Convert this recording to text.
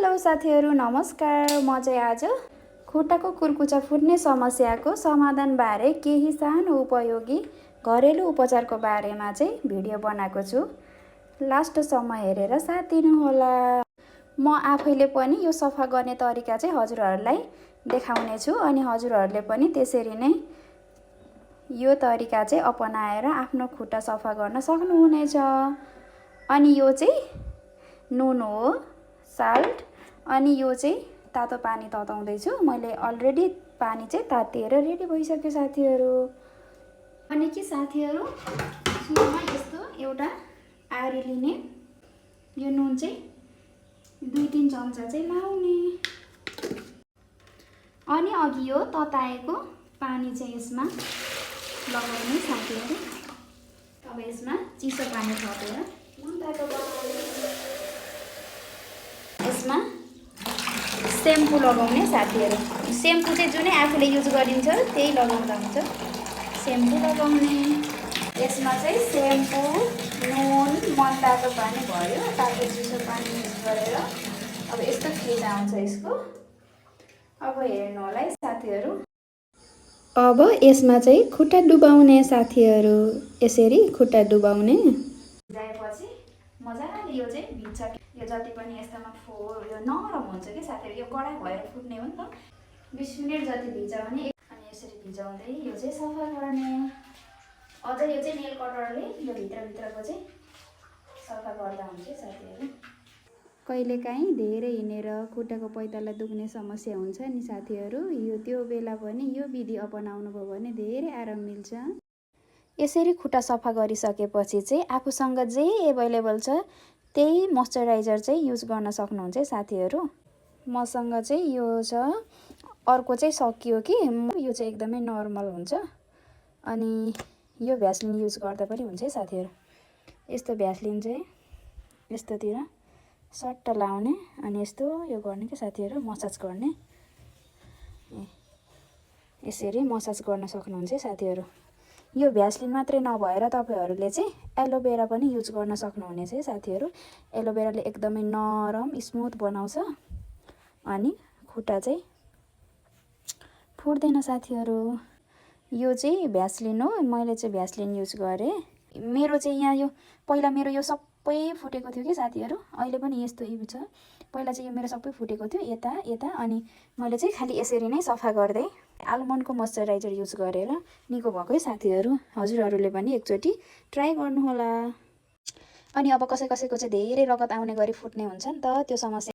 Hello साथीहरू नमस्कार। म चाहिँ आज खुट्टाको कुर्कुचा फुट्ने समस्याको समाधानबारे केही सानो उपयोगी घरेलु उपचारको बारेमा चाहिँ भिडियो बनाएको छु। लास्टसम्म हेरेर साथ दिनुहोला। म आफैले पनि यो सफा गर्ने तरिका चाहिँ हजुरहरूलाई देखाउने छु अनि हजुरहरूले पनि त्यसरी नै यो तरिका चाहिँ अपनाएर आफ्नो खुट्टा सफा गर्न सक्नुहुनेछ। अनि यो चाहिँ नुन हो, साल्ट, अनि यो चाहिँ तातो पानी तताउँदैछु। मैले अलरेडी पानी चाहिँ तातिएर रेडी भइसक्यो साथीहरू। अनि के साथीहरू, सुरुमा यस्तो एउटा आरी लिने, यो नुन चाहिँ 2-3 चम्चा चाहिँ लाउने, अनि अघि यो तताएको पानी चाहिँ यसमा लगाउने साथीहरू। अब यसमा चिसो पानी थपेर मनतातो बनाउने। यसमा सेम्पू लगाउने साथीहरू। सेम्पू चाहिँ जुनै आफूले युज गरिन्छ त्यही लगाउँदा हुन्छ। सेम्पू लगाउने, यसमा चाहिँ सेम्पू, नुन, मनतातो पानी भयो, तातो चिसो पानी युज गरेर अब यस्तो फिज आउँछ यसको। अब हेर्नु होला है साथीहरू। अब यसमा चाहिँ खुट्टा डुबाउने साथीहरू। यसरी खुट्टा डुबाउने, भिजाएपछि मजाले यो चाहिँ भिज्छ। यो जति पनि यस्तोमा यो नरम हुन्छ कि साथीहरू, यो कडा भएर फुट्ने हो नि त। 20 मिनट जति भिजाउने अनि यसरी भिजाउँदै यो चाहिँ सफा गर्ने। अझ यो चाहिँ नेल कटरले यो भित्रको चाहिँ सफा गर्दा हुन्छ साथीहरू। कहिलेकाहीँ धेरै हिँडेर खुट्टाको पैताला दुख्ने समस्या हुन्छ नि साथीहरू, त्यो बेला पनि यो विधि अपनाउनु भयो भने धेरै आराम मिल्छ। यसरी खुट्टा सफा गरिसकेपछि चाहिँ आफूसँग जे एभाइलेबल छ त्यही मोइस्चराइजर चाहिँ युज गर्न सक्नुहुन्छ साथीहरू। मसँग चाहिँ यो छ, अर्को चाहिँ सकियो कि यो चाहिँ एकदमै नर्मल हुन्छ। अनि यो भ्यासलिन युज गर्दा पनि हुन्छ साथीहरू। यस्तो भ्यासलिन चाहिँ यस्तोतिर सट्ट लाउने अनि यस्तो यो गर्ने कि साथीहरू, मसाज गर्ने। यसरी मसाज गर्न सक्नुहुन्छ साथीहरू। यो भ्यासलिन मात्रै नभएर तपाईँहरूले चाहिँ एलोभेरा पनि युज गर्न सक्नुहुनेछ साथीहरू। एलोभेराले एकदमै नरम स्मुथ बनाउँछ अनि खुट्टा चाहिँ फुट्दैन साथीहरू। यो चाहिँ भ्यासलिन हो, मैले चाहिँ भ्यासलिन युज गरेँ। मेरो चाहिँ यहाँ यो पहिला मेरो यो सबै फुटेको थियो कि साथीहरू, अहिले पनि यस्तो छ। पहिला चाहिँ यो मेरो सबै फुटेको थियो यता, अनि मैले चाहिँ खालि यसरी नै सफा गर्दै आल्मन्डको मोइस्चराइजर युज गरेर निको भएको है साथीहरू। हजुरहरूले पनि एकचोटि ट्राई गर्नुहोला। अनि अब कसैको चाहिँ धेरै रगत आउने गरी फुट्ने हुन्छ नि त, त्यो समस्या